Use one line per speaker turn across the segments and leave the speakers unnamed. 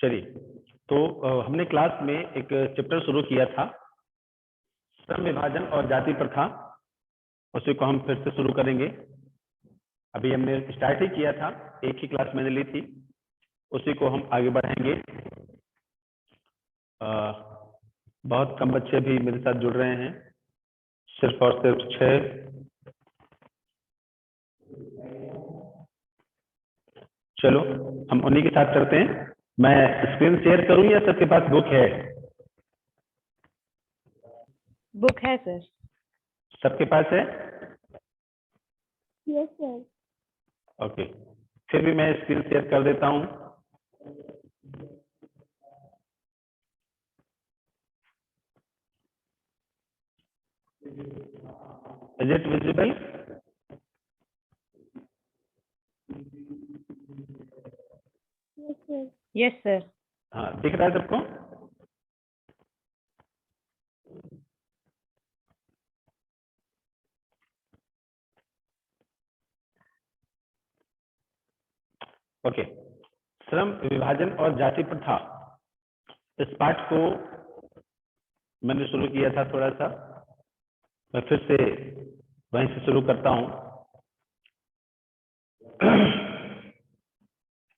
चलिए, तो हमने क्लास में एक चैप्टर शुरू किया था, श्रम विभाजन और जाति प्रथा। उसी को हम फिर से शुरू करेंगे। अभी हमने स्टार्ट ही किया था, एक ही क्लास मैंने ली थी, उसी को हम आगे बढ़ाएंगे। बहुत कम बच्चे भी मेरे साथ जुड़ रहे हैं, सिर्फ और सिर्फ 6। चलो हम उन्हीं के साथ करते हैं। मैं स्क्रीन शेयर करूं या सबके पास बुक है?
बुक है सर।
सबके पास है?
Yes sir.
ओके, फिर भी मैं स्क्रीन शेयर कर देता हूं। Is it visible?
Yes sir.
हाँ, दिख रहा है सबको? ओके, श्रम विभाजन और जाति प्रथा, इस पाठ को मैंने शुरू किया था थोड़ा सा। मैं फिर से वहीं से शुरू करता हूं।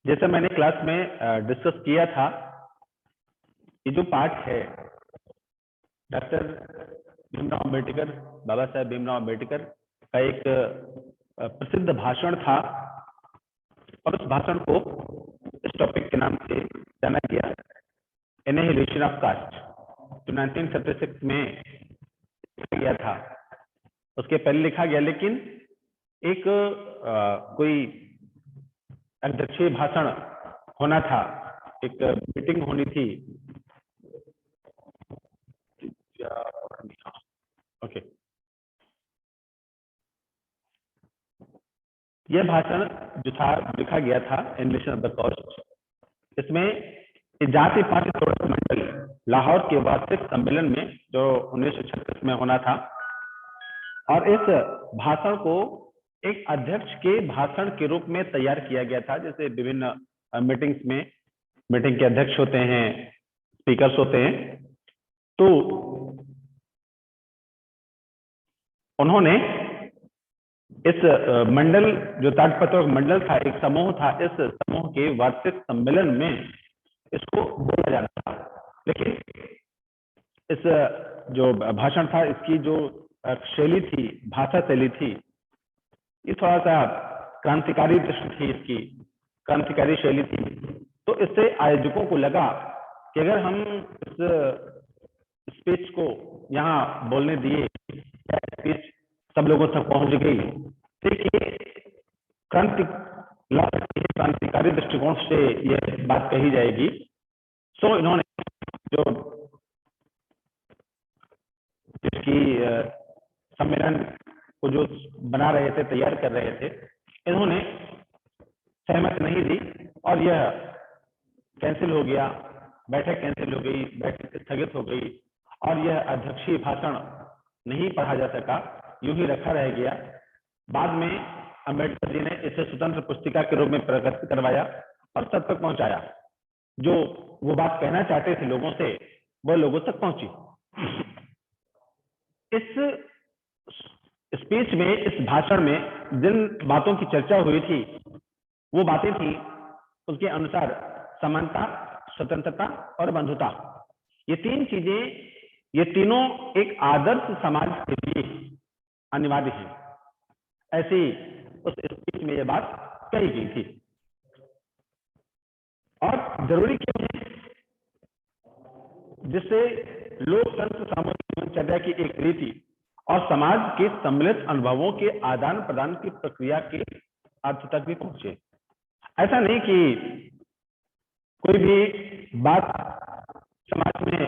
जैसा मैंने क्लास में डिस्कस किया था, ये जो पाठ है डॉक्टर भीमराव अम्बेडकर, बाबा साहेब भीमराव अम्बेडकर का एक प्रसिद्ध भाषण था, और उस भाषण को इस टॉपिक के नाम से जाना गया, एनिहिलेशन ऑफ कास्ट, जो 1936 में लिखा गया था। उसके पहले लिखा गया, लेकिन एक कोई अध्यक्षीय भाषण होना था, एक मीटिंग होनी थी। ओके, यह भाषण जो था लिखा गया था, एनिहिलेशन ऑफ द कास्ट, इसमें जाति पार्टी तोड़क मंडल लाहौर के वार्षिक सम्मेलन में जो 1936 में होना था, और इस भाषण को एक अध्यक्ष के भाषण के रूप में तैयार किया गया था। जैसे विभिन्न मीटिंग्स में मीटिंग के अध्यक्ष होते हैं, स्पीकर्स होते हैं, तो उन्होंने इस मंडल, जो ताड़पत्र मंडल था, एक समूह था, इस समूह के वार्षिक सम्मेलन में इसको बोला जाना था। लेकिन इस जो भाषण था, इसकी जो शैली थी, भाषा शैली थी, ये थोड़ा सा क्रांतिकारी दृष्टि थी, इसकी क्रांतिकारी शैली थी। तो इससे आयोजकों को लगा कि अगर हम इस स्पीच को यहाँ बोलने दिए, स्पीच सब लोगों तक पहुंच गई, देखिए क्रांतिकारी दृष्टिकोण से यह बात कही जाएगी। सो इन्होंने जो जिसकी सम्मेलन को जो बना रहे थे, तैयार कर रहे थे, इन्होंने सहमति नहीं दी और यह कैंसिल हो गया, बैठक कैंसिल हो गई, बैठक स्थगित हो गई, और यह अध्यक्षीय भाषण नहीं पढ़ा जा सका, यूं ही रखा रह गया। बाद में अम्बेडकर जी ने इसे स्वतंत्र पुस्तिका के रूप में प्रकाशित करवाया और सब तक पहुंचाया। जो वो बात कहना चाहते थे लोगों से, वो लोगों तक पहुंची। इस स्पीच में, इस भाषण में जिन बातों की चर्चा हुई थी, वो बातें थी उसके अनुसार समानता, स्वतंत्रता और बंधुता। ये तीन चीजें, ये तीनों एक आदर्श समाज के लिए अनिवार्य है। ऐसी उस स्पीच में ये बात कही गई थी। और जरूरी क्यों है? जिससे लोकतंत्र, सामूहिक जीवनचर्या की एक रीति और समाज के सम्मिलित अनुभवों के आदान प्रदान की प्रक्रिया के अर्थ तक भी पहुंचे। ऐसा नहीं कि कोई भी बात समाज में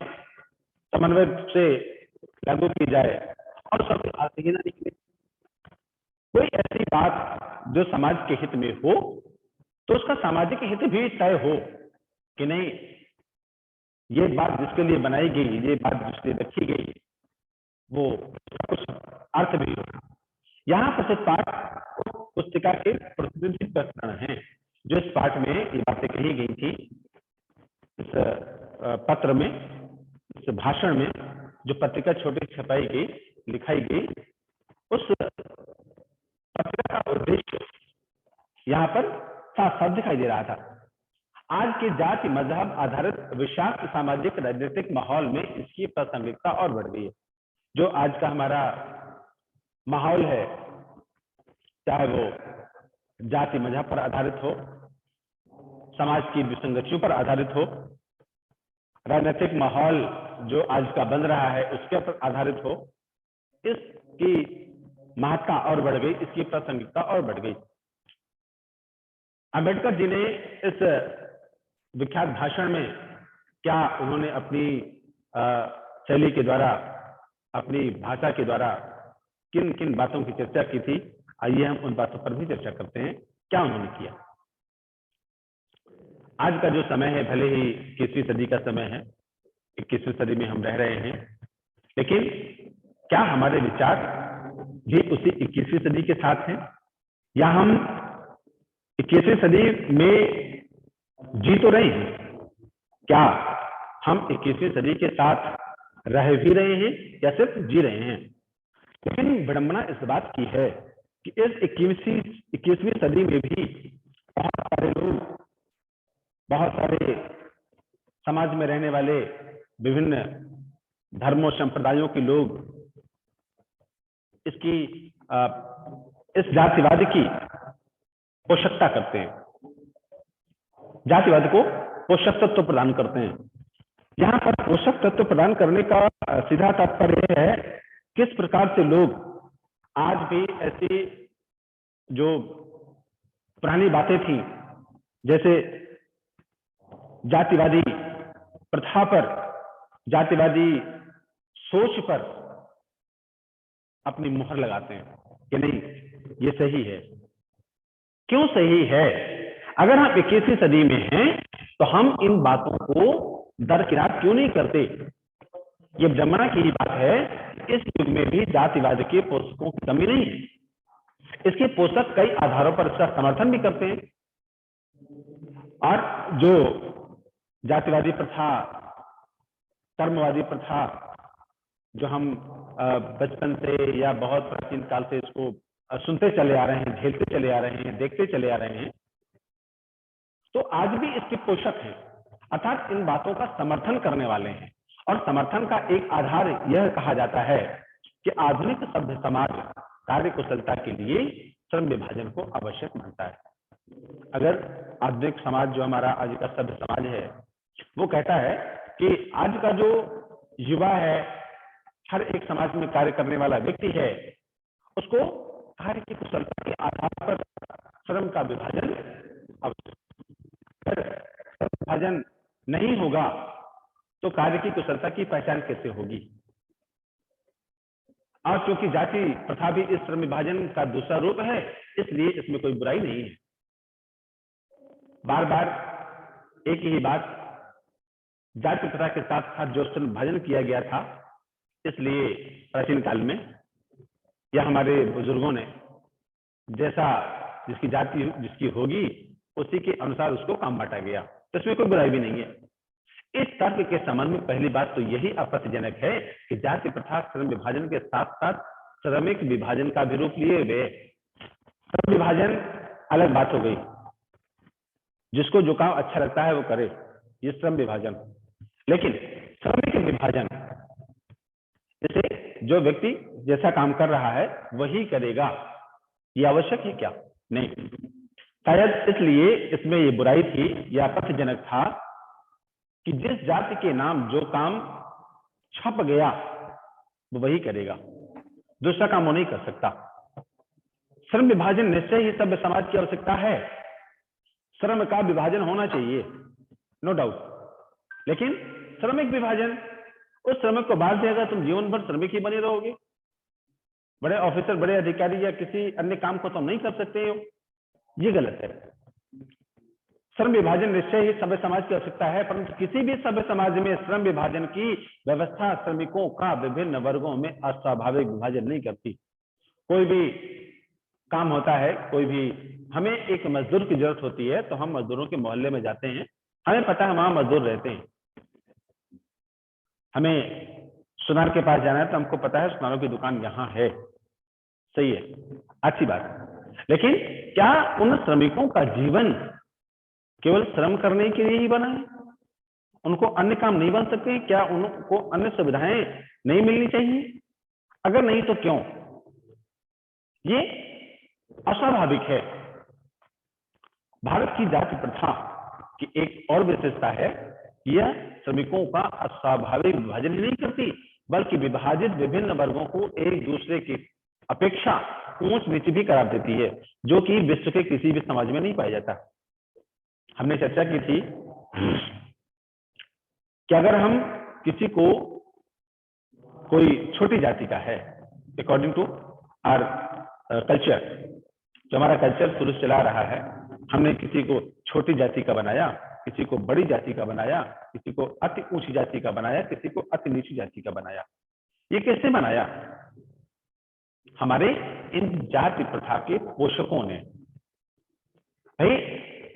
समन्वय से लागू की जाए और सब आते ही ना निकले। कोई ऐसी बात जो समाज के हित में हो, तो उसका सामाजिक हित भी तय हो कि नहीं, ये बात जिसके लिए बनाई गई, ये बात जिसके लिए रखी गई, वो कुछ अर्थ भी हो। यहाँ प्रस्तुत पाठ पुस्तिका के प्रतिनिधि प्रकरण हैं, जो इस पाठ में ये बातें कही गई थी। पत्र में, इस भाषण में जो पत्रिका छोटी छपाई गई, लिखाई गई, उस पत्रिका का उद्देश्य यहाँ पर साफ साफ दिखाई दे रहा था। आज के जाति मजहब आधारित विषाक्त सामाजिक राजनीतिक माहौल में इसकी प्रासंगिकता और बढ़ गई है। जो आज का हमारा माहौल है, चाहे वो जाति मजहब पर आधारित हो, समाज की विसंगतियों पर आधारित हो, राजनीतिक माहौल जो आज का बन रहा है उसके ऊपर आधारित हो, इसकी महत्ता और बढ़ गई, इसकी प्रासंगिकता और बढ़ गई। अंबेडकर जी ने इस विख्यात भाषण में क्या उन्होंने अपनी शैली के द्वारा, अपनी भाषा के द्वारा किन किन बातों की चर्चा की थी, आइए हम उन बातों पर भी चर्चा करते हैं, क्या उन्होंने किया। आज का जो समय है, भले ही 21वीं सदी का समय है, 21वीं सदी में हम रह रहे हैं, लेकिन क्या हमारे विचार भी उसी 21वीं सदी के साथ हैं, या हम 21वीं सदी में जी तो रहे हैं? क्या हम 21वीं सदी के साथ रह भी रहे हैं या सिर्फ जी रहे हैं? लेकिन विडंबना इस बात की है कि इस 21वीं सदी में भी बहुत सारे लोग, बहुत सारे समाज में रहने वाले विभिन्न धर्मों संप्रदायों के लोग इस जातिवाद की पोषकता करते हैं, जातिवाद को पोषक तत्व प्रदान करते हैं। यहाँ पर पोषक तत्व प्रदान करने का सीधा तात्पर्य है किस प्रकार से लोग आज भी ऐसी जो पुरानी बातें थी, जैसे जातिवादी प्रथा पर, जातिवादी सोच पर अपनी मुहर लगाते हैं कि नहीं ये सही है। क्यों सही है? अगर हम 21वीं सदी में हैं तो हम इन बातों को दरकिनार क्यों नहीं करते? ये विडंबना की बात है, इस युग में भी जातिवाद के पोषकों की कमी नहीं है। इसके पोषक कई आधारों पर इसका समर्थन भी करते हैं, और जो जातिवादी प्रथा, कर्मवादी प्रथा, जो हम बचपन से या बहुत प्राचीन काल से इसको सुनते चले आ रहे हैं, झेलते चले आ रहे हैं, देखते चले आ रहे हैं, तो आज भी इसके पोषक हैं, अर्थात इन बातों का समर्थन करने वाले हैं। और समर्थन का एक आधार यह कहा जाता है कि आधुनिक सभ्य समाज कार्य कुशलता के लिए श्रम विभाजन को आवश्यक मानता है। अगर आधुनिक समाज, जो हमारा आज का सभ्य समाज है, वो कहता है कि आज का जो युवा है, हर एक समाज में कार्य करने वाला व्यक्ति है, उसको कार्य की कुशलता के आधार पर श्रम का विभाजन आवश्यक। अगर विभाजन नहीं होगा तो कार्य की कुशलता की पहचान कैसे होगी? और क्योंकि जाति प्रथा भी इस श्रम विभाजन का दूसरा रूप है, इसलिए इसमें कोई बुराई नहीं है। बार बार एक ही बात, जाति प्रथा के साथ साथ जो श्रम विभाजन किया गया था, इसलिए प्राचीन काल में या हमारे बुजुर्गों ने जैसा जिसकी जाति जिसकी होगी उसी के अनुसार उसको काम बांटा गया, तो इसमें कोई बुराई भी नहीं है। इस तर्क के संबंध में पहली बात तो यही आपत्तिजनक है कि जाति प्रथा श्रम विभाजन के साथ साथ श्रमिक विभाजन का भी रूप लिए हुए। श्रम विभाजन अलग बात हो गई, जिसको जो काम अच्छा लगता है वो करे, ये श्रम विभाजन। लेकिन श्रमिक विभाजन, जैसे जो व्यक्ति जैसा काम कर रहा है वही करेगा, ये आवश्यक है क्या? नहीं। शायद इसलिए इसमें ये बुराई थी, यह आपत्तिजनक था कि जिस जाति के नाम जो काम छप गया वो वही करेगा, दूसरा काम वो नहीं कर सकता। श्रम विभाजन निश्चय ही सभ्य समाज की आवश्यकता है, श्रम का विभाजन होना चाहिए, नो डाउट। लेकिन श्रमिक विभाजन, उस श्रमिक को बांध देगा, तुम जीवन भर श्रमिक ही बने रहोगे, बड़े ऑफिसर, बड़े अधिकारी या किसी अन्य काम को तुम नहीं कर सकते हो, ये गलत है। श्रम विभाजन निश्चय ही सभ्य समाज की आवश्यकता है, परंतु किसी भी सभ्य समाज में श्रम विभाजन की व्यवस्था श्रमिकों का विभिन्न वर्गों में अस्वाभाविक विभाजन नहीं करती। कोई भी काम होता है, कोई भी, हमें एक मजदूर की जरूरत होती है तो हम मजदूरों के मोहल्ले में जाते हैं, हमें पता है वहां मजदूर रहते हैं, हमें सुनार के पास जाना है तो हमको पता है सुनारों की दुकान यहाँ है, सही है, अच्छी बात। लेकिन क्या उन श्रमिकों का जीवन केवल श्रम करने के लिए ही बना है? उनको अन्य काम नहीं बन सकते? क्या उनको अन्य सुविधाएं नहीं मिलनी चाहिए? अगर नहीं तो क्यों? ये अस्वाभाविक है। भारत की जाति प्रथा की एक और विशेषता है, यह श्रमिकों का अस्वाभाविक विभाजन ही नहीं करती, बल्कि विभाजित विभिन्न वर्गों को एक दूसरे की अपेक्षा ऊंच नीच भी करार देती है, जो कि विश्व के किसी भी समाज में नहीं पाया जाता। हमने चर्चा की थी कि अगर हम किसी को, कोई छोटी जाति का है, अकॉर्डिंग टू आवर कल्चर, जो हमारा कल्चर शुरू से चला रहा है, हमने किसी को छोटी जाति का बनाया, किसी को बड़ी जाति का बनाया, किसी को अति ऊंची जाति का बनाया, किसी को अति नीची जाति का बनाया। ये कैसे बनाया? हमारे इन जाति प्रथा के पोषकों ने। भाई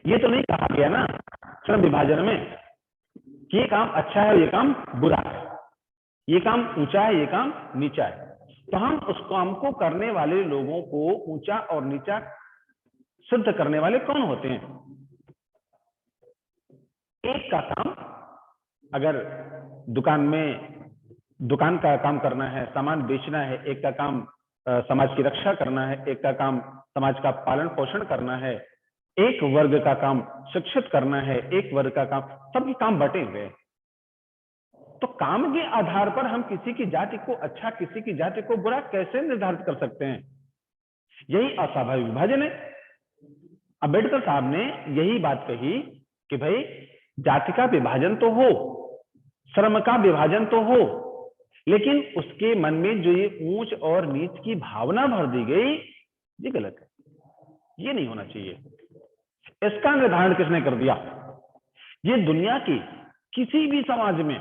ये तो नहीं कहा गया ना श्रम विभाजन में कि ये काम अच्छा है, ये काम बुरा है, ये काम ऊंचा है, ये काम नीचा है। तो हम उस काम को करने वाले लोगों को ऊंचा और नीचा सिद्ध करने वाले कौन होते हैं? एक का काम, अगर दुकान में दुकान का काम करना है, सामान बेचना है, एक का काम समाज की रक्षा करना है, एक का काम समाज का पालन पोषण करना है, एक वर्ग का काम शिक्षित करना है, एक वर्ग का काम, सबके काम बटे हुए। तो काम के आधार पर हम किसी की जाति को अच्छा, किसी की जाति को बुरा कैसे निर्धारित कर सकते हैं? यही अस्वाभाविक विभाजन है। अंबेडकर साहब ने यही बात कही कि भाई जाति का विभाजन तो हो, श्रम का विभाजन तो हो, लेकिन उसके मन में जो ये ऊंच और नीच की भावना भर दी गई, ये गलत है, ये नहीं होना चाहिए। इसका निर्धारण किसने कर दिया? ये दुनिया की किसी भी समाज में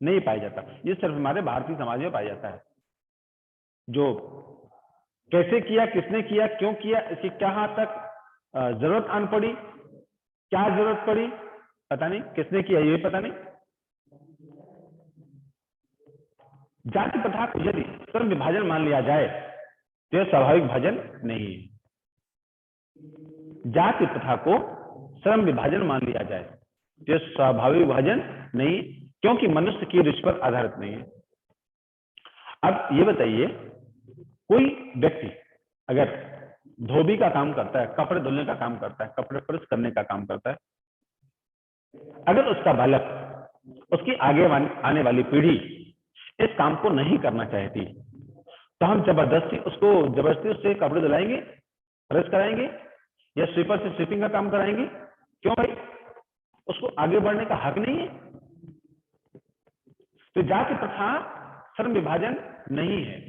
नहीं पाया जाता, ये सिर्फ हमारे भारतीय समाज में पाया जाता है। जो कैसे किया, किसने किया, क्यों किया, इसकी कहां तक जरूरत आन पड़ी, क्या जरूरत पड़ी पता नहीं, किसने किया ये पता नहीं। जाति प्रथा को यदि श्रम विभाजन मान लिया जाए तो यह स्वाभाविक विभाजन नहीं है। जाति प्रथा को श्रम विभाजन मान लिया जाए तो यह स्वाभाविक विभाजन नहीं, क्योंकि मनुष्य की रुचि पर आधारित नहीं है। अब ये बताइए, कोई व्यक्ति अगर धोबी का काम करता है, कपड़े धुलने का काम करता है, कपड़े प्रेस करने का काम करता है, अगर उसका बालक, उसकी आगे आने वाली पीढ़ी इस काम को नहीं करना चाहती, तो हम जबरदस्ती उससे कपड़े धुलाएंगे, प्रेस कराएंगे, या स्वीपर से स्वीपिंग का काम कराएंगे? क्यों भाई? उसको आगे बढ़ने का हक नहीं है। तो जाति प्रथा श्रम विभाजन नहीं है,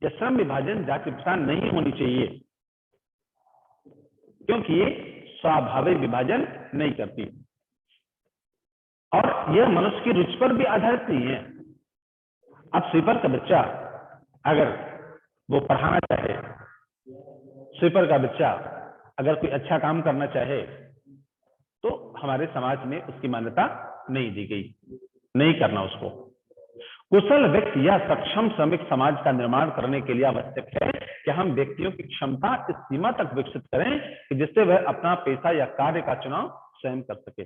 या श्रम विभाजन जाति प्रथा नहीं होनी चाहिए, क्योंकि ये स्वाभाविक विभाजन नहीं करती और यह मनुष्य की रुचि पर भी आधारित नहीं है। अब स्वीपर का बच्चा अगर वो पढ़ाना चाहे, स्वीपर का बच्चा अगर कोई अच्छा काम करना चाहे, तो हमारे समाज में उसकी मान्यता नहीं दी गई, नहीं करना उसको। कुशल व्यक्ति या सक्षम श्रमिक समाज का निर्माण करने के लिए आवश्यक है कि हम व्यक्तियों की क्षमता इस सीमा तक विकसित करें कि जिससे वह अपना पेशा या कार्य का चुनाव स्वयं कर सके।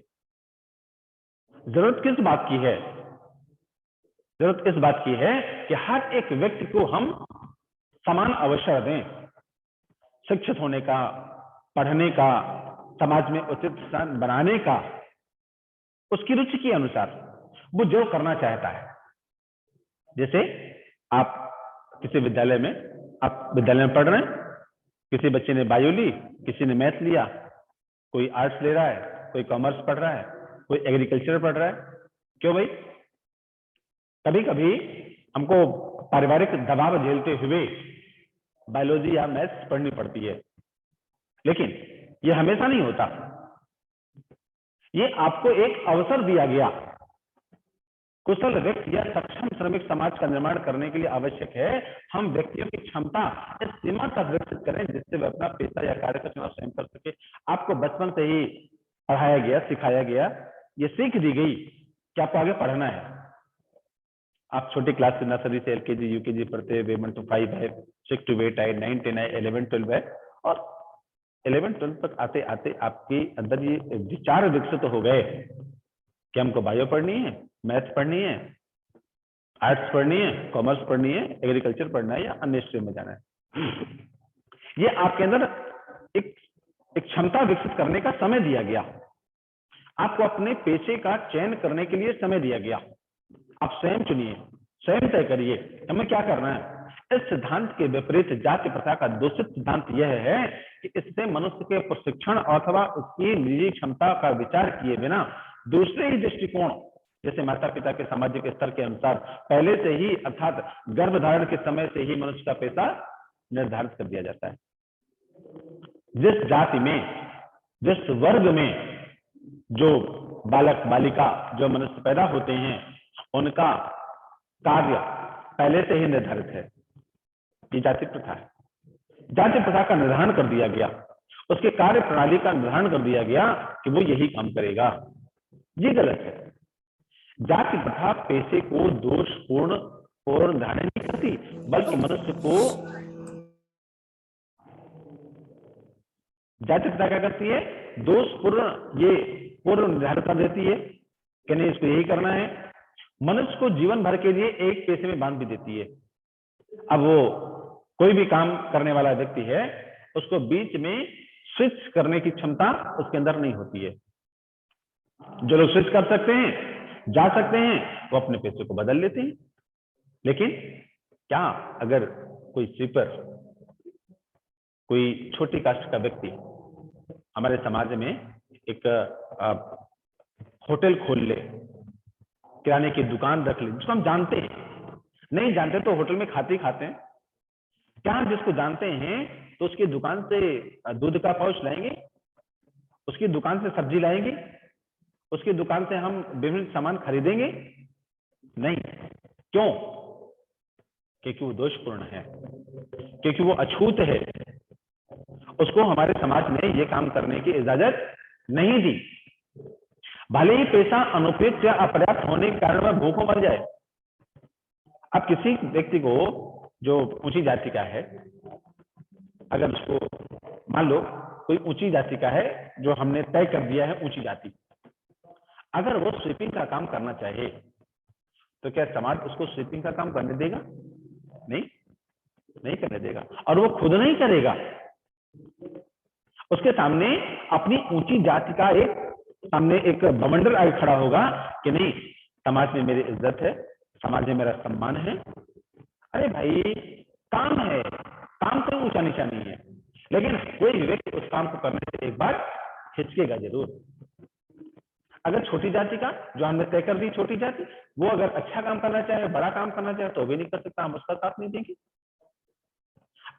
जरूरत किस बात की है? जरूरत इस बात की है कि हर एक व्यक्ति को हम समान अवसर दें, शिक्षित होने का, पढ़ने का, समाज में उचित स्थान बनाने का, उसकी रुचि के अनुसार वो जो करना चाहता है। जैसे आप किसी विद्यालय में, आप विद्यालय में पढ़ रहे हैं, किसी बच्चे ने बायो ली, किसी ने मैथ लिया, कोई आर्ट्स ले रहा है, कोई कॉमर्स पढ़ रहा है, कोई एग्रीकल्चर पढ़ रहा है। क्यों भाई? कभी कभी हमको पारिवारिक दबाव झेलते हुए बायोलॉजी या मैथ्स पढ़नी पड़ती है, लेकिन यह हमेशा नहीं होता। ये आपको एक अवसर दिया गया। कुशल व्यक्ति या सक्षम श्रमिक समाज का निर्माण करने के लिए आवश्यक है हम व्यक्तियों की क्षमता इस सीमा तक विकसित करें जिससे वह अपना पेशा या कार्य का चुनाव स्वयं कर सके। आपको बचपन से ही पढ़ाया गया, सिखाया गया, ये सीख दी गई कि आपको आगे पढ़ना है, आप छोटी क्लास से नर्सरी से एलकेजी यूकेजी पढ़ते हैं, 1 to 5 है, 6 to 8 है, 9 10 है, 11 12 है, और 11 12 तक आते आते आपके अंदर ये विचार विकसित हो गए कि हमको बायो पढ़नी है, मैथ्स पढ़नी है, आर्ट्स पढ़नी है, कॉमर्स पढ़नी है, एग्रीकल्चर पढ़ना है या अन्य स्ट्रीम में जाना है। ये आपके अंदर एक क्षमता विकसित करने का समय दिया गया, आपको अपने पेशे का चयन करने के लिए समय दिया गया। आप स्वयं चुनिए, स्वयं तय करिए हमें क्या करना है। इस सिद्धांत के विपरीत जाति प्रथा का दूषित सिद्धांत यह है कि इससे मनुष्य के प्रशिक्षण अथवा उसकी निजी क्षमता का विचार किए बिना दूसरे ही दृष्टिकोण, जैसे माता पिता के सामाजिक स्तर के अनुसार पहले से ही अर्थात गर्भधारण के समय से ही मनुष्य का पेशा निर्धारित कर दिया जाता है। जिस जाति में, जिस वर्ग में जो बालक बालिका जो मनुष्य पैदा होते हैं उनका कार्य पहले से ही निर्धारित है, ये जाति प्रथा है। जाति प्रथा का निर्धारण कर दिया गया, उसके कार्य प्रणाली का निर्धारण कर दिया गया कि वो यही काम करेगा। ये गलत है। जाति प्रथा पेशे को दोषपूर्ण और निर्धारण नहीं करती, बल्कि मनुष्य को, जाति प्रथा क्या करती है, दोषपूर्ण ये पूर्व निर्धारित कर देती है कि नहीं इसको यही करना है। मनुष्य को जीवन भर के लिए एक पेशे में बांध भी देती है। अब वो कोई भी काम करने वाला व्यक्ति है, उसको बीच में स्विच करने की क्षमता उसके अंदर नहीं होती है। जो लोग स्विच कर सकते हैं, जा सकते हैं, वो अपने पेशे को बदल लेते हैं। लेकिन क्या अगर कोई स्वीपर, कोई छोटी कास्ट का व्यक्ति हमारे समाज में एक होटल खोल ले, किराने की दुकान रख ले, जिसको हम जानते हैं, नहीं जानते तो होटल में खाते ही खाते हैं, क्या हम जिसको जानते हैं तो उसकी दुकान से दूध का पाउच लाएंगे, उसकी दुकान से सब्जी लाएंगे, उसकी दुकान से हम विभिन्न सामान खरीदेंगे? नहीं। क्यों? क्योंकि वो दोषपूर्ण है, क्योंकि वो अछूत है। उसको हमारे समाज ने ये काम करने की इजाजत नहीं दी। भले ही पेशा अनुपयुक्त या अपर्याप्त होने के कारण वह भूखों मर जाए। अब किसी व्यक्ति को जो ऊंची जाति का है, अगर उसको मान लो कोई ऊंची जाति का है जो हमने तय कर दिया है ऊंची जाति, अगर वो स्वीपिंग का काम करना चाहे तो क्या समाज उसको स्वीपिंग का काम करने देगा? नहीं, नहीं करने देगा। और वो खुद नहीं करेगा, उसके सामने अपनी ऊंची जाति का सामने एक बवंडर आगे खड़ा होगा कि नहीं, समाज में मेरी इज्जत है, समाज में मेरा सम्मान है। अरे भाई, काम है, काम कोई ऊंचा नीचा नहीं है, लेकिन कोई व्यक्ति उस काम को करने से एक बार हिचकेगा जरूर। अगर छोटी जाति का, जो हमने तय कर दी छोटी जाति, वो अगर अच्छा काम करना चाहे, बड़ा काम करना चाहे तो भी नहीं कर सकता, हम उसका साथ नहीं देंगे।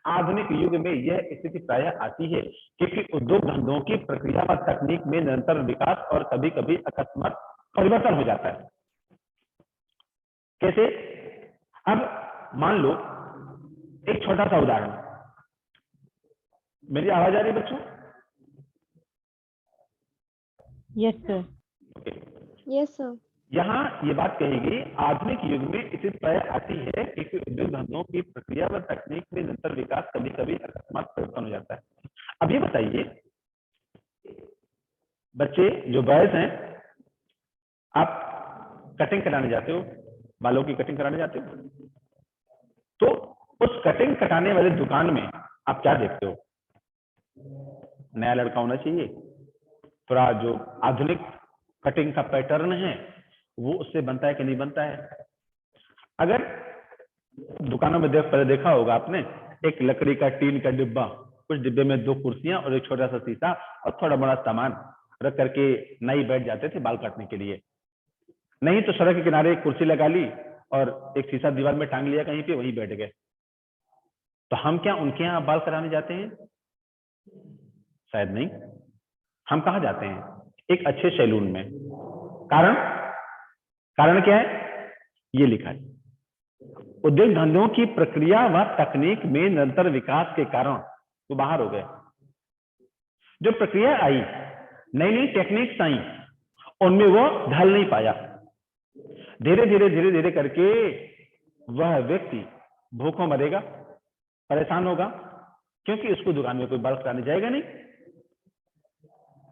आधुनिक युग में यह स्थिति प्रायः आती है क्योंकि उद्योग धंधों की प्रक्रिया व तकनीक में निरंतर विकास और कभी कभी अकस्मात परिवर्तन हो जाता है। कैसे? अब मान लो एक छोटा सा उदाहरण, मेरी आवाज आ रही है बच्चों?
Yes sir.
Yes sir.
यहाँ ये बात कहेगी, आधुनिक युग में स्थिति प्रायः आती है क्योंकि उद्योग धंधों की प्रक्रिया व तकनीक में निरंतर विकास कभी कभी अकस्मात परिवर्तन हो जाता है। अब ये बताइए बच्चे जो बॉयज हैं, आप कटिंग कराने जाते हो, बालों की कटिंग कराने जाते हो, तो उस कटिंग कटाने वाले दुकान में आप क्या देखते हो? नया लड़का होना चाहिए, थोड़ा जो आधुनिक कटिंग का पैटर्न है वो उससे बनता है कि नहीं बनता है। अगर दुकानों में पहले देखा होगा आपने, एक लकड़ी का टीन का डिब्बा, कुछ डिब्बे में 2 कुर्सियां और एक छोटा सा शीशा और थोड़ा बड़ा सामान रख करके नाई बैठ जाते थे बाल काटने के लिए। नहीं तो सड़क के किनारे एक कुर्सी लगा ली और एक शीशा दीवार में टांग लिया कहीं पे, वहीं बैठ गए। तो हम क्या उनके यहाँ बाल कराने जाते हैं? शायद नहीं। हम कहाँ जाते हैं? एक अच्छे सैलून में। कारण क्या है? ये लिखा है, उद्योग धंधों की प्रक्रिया व तकनीक में निरंतर विकास के कारण वो बाहर हो गए। जो प्रक्रिया आई, नई नई टेक्निक्स आई, उनमें वो ढल नहीं पाया। धीरे धीरे करके वह व्यक्ति भूखों मरेगा, परेशान होगा, क्योंकि उसको दुकान में कोई बाल कराने जाएगा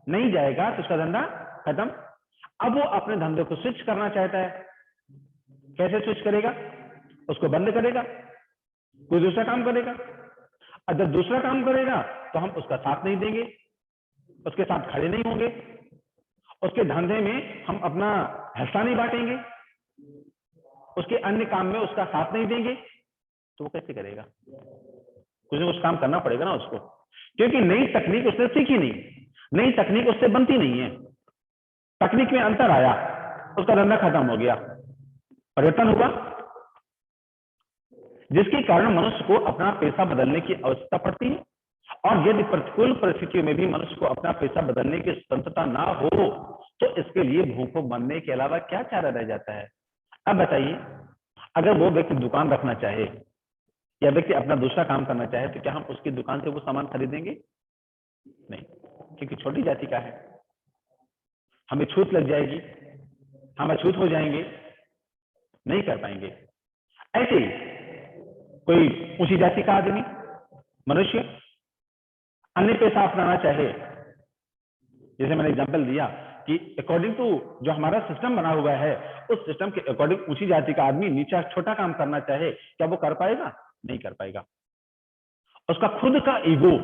नहीं जाएगा, तो उसका धंधा खत्म। अब वो अपने धंधे को स्विच करना चाहता है। कैसे स्विच करेगा? उसको बंद करेगा, कोई दूसरा काम करेगा। और जब दूसरा काम करेगा तो हम उसका साथ नहीं देंगे, उसके साथ खड़े नहीं होंगे, उसके धंधे में हम अपना हिस्सा नहीं बांटेंगे, उसके अन्य काम में उसका साथ नहीं देंगे, तो वो कैसे करेगा? कुछ न कुछ काम करना पड़ेगा ना उसको, क्योंकि नई तकनीक उसने सीखी नहीं, नई तकनीक उससे बनती नहीं है। तकनीक में अंतर आया, उसका धंधा खत्म हो गया, परिवर्तन हुआ, जिसके कारण मनुष्य को अपना पेशा बदलने की आवश्यकता पड़ती है। और यदि प्रतिकूल परिस्थितियों में भी मनुष्य को अपना पेशा बदलने की स्वतंत्रता ना हो, तो इसके लिए भूखों मरने के अलावा क्या चारा रह जाता है? अब बताइए, अगर वो व्यक्ति दुकान रखना चाहे या व्यक्ति अपना दूसरा काम करना चाहे, तो क्या हम उसकी दुकान से वो सामान खरीदेंगे? नहीं, क्योंकि छोटी जाति का है, हमें छूट लग जाएगी, हम अछूत हो जाएंगे, नहीं कर पाएंगे। ऐसे ही कोई ऊंची जाति का आदमी, मनुष्य अन्य पेशा अपनाना चाहे, जैसे मैंने एग्जांपल दिया कि अकॉर्डिंग टू जो हमारा सिस्टम बना हुआ है, उस सिस्टम के अकॉर्डिंग ऊंची जाति का आदमी नीचा छोटा काम करना चाहे, क्या वो कर पाएगा? नहीं कर पाएगा। उसका खुद का ईगो,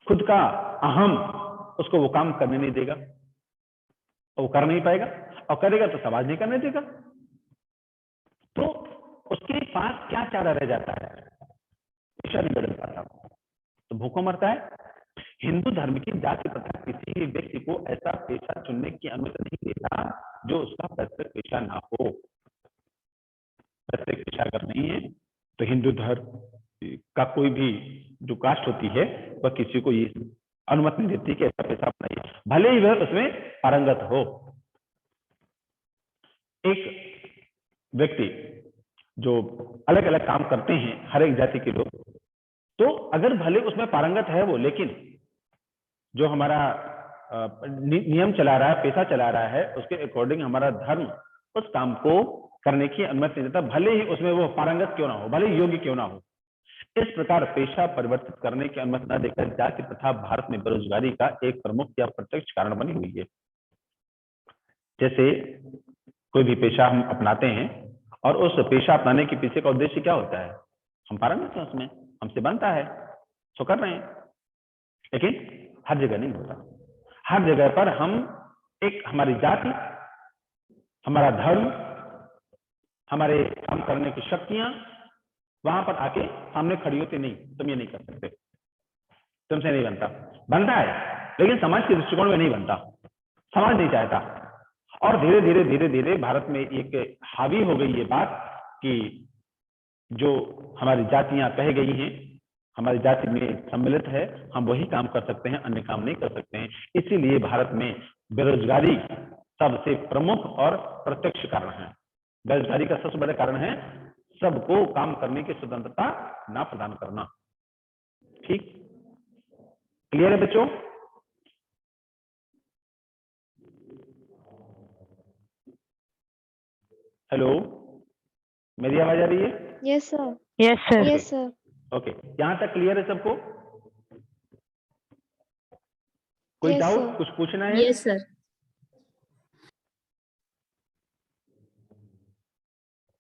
खुद का अहम उसको वो काम करने नहीं देगा, वो कर नहीं पाएगा, और करेगा तो समाज नहीं करने देगा। तो उसके पास क्या चारा रह जाता है? पेशा नहीं बदल पाता, तो भूखों मरता है। हिंदू धर्म की जाति प्रथा किसी भी व्यक्ति को ऐसा पेशा चुनने की अनुमति नहीं देता जो उसका पैतृक पेशा ना हो। पैतृक पेशा अगर नहीं है तो हिंदू धर्म का कोई भी जो कास्ट होती है वह किसी को ये अनुमति नहीं देती कि ऐसा पेशा अपनाइए, भले ही वह उसमें पारंगत हो। एक व्यक्ति जो अलग अलग काम करते हैं, हर एक जाति के लोग, तो अगर भले उसमें पारंगत है वो, लेकिन जो हमारा नियम चला रहा है, पेशा चला रहा है, उसके अकॉर्डिंग हमारा धर्म उस काम को करने की अनुमति नहीं देता, भले ही उसमें वो पारंगत क्यों ना हो, भले ही योग्य क्यों ना हो। इस प्रकार पेशा परिवर्तित करने की अनुमति न देकर जाति प्रथा भारत में बेरोजगारी का एक प्रमुख या प्रत्यक्ष कारण बनी हुई है। जैसे कोई भी पेशा हम अपनाते हैं और उस पेशा अपनाने के पीछे का उद्देश्य क्या होता है? हम पारंगत हैं उसमें, हमसे बनता है, तो कर रहे हैं। लेकिन हर जगह नहीं होता। हर जगह पर हम एक हमारी जाति, हमारा धर्म, हमारे काम करने की शक्तियां वहां पर आके सामने खड़ी होती, नहीं तुम ये नहीं कर सकते, तुमसे नहीं बनता। बनता है लेकिन समाज के दृष्टिकोण में नहीं बनता, समाज नहीं चाहता। और धीरे धीरे धीरे धीरे भारत में एक हावी हो गई ये बात कि जो हमारी जातियां कह गई हैं, हमारी जाति में सम्मिलित है, हम वही काम कर सकते हैं, अन्य काम नहीं कर सकते हैं। इसीलिए भारत में बेरोजगारी सबसे प्रमुख और प्रत्यक्ष कारण है। बेरोजगारी का सबसे बड़ा कारण है सबको काम करने की स्वतंत्रता ना प्रदान करना। ठीक, क्लियर है बच्चों? हेलो, मेरी आवाज आ रही है?
Yes, sir.
Yes, sir.
Yes, sir.
Okay, यहां तक क्लियर है सबको? कोई
Yes,
डाउट,
sir.
कुछ पूछना है?
Yes, sir.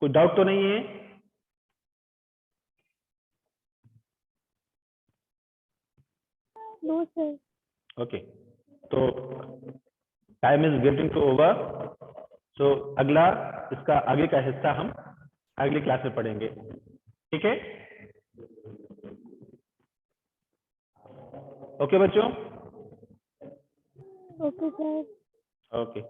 कोई डाउट तो नहीं है?
No, sir.
ओके, तो time is getting to over. So अगला, इसका आगे का हिस्सा हम अगली क्लास में पढ़ेंगे। ठीक है? ओके बच्चों?
Okay, sir.
ओके।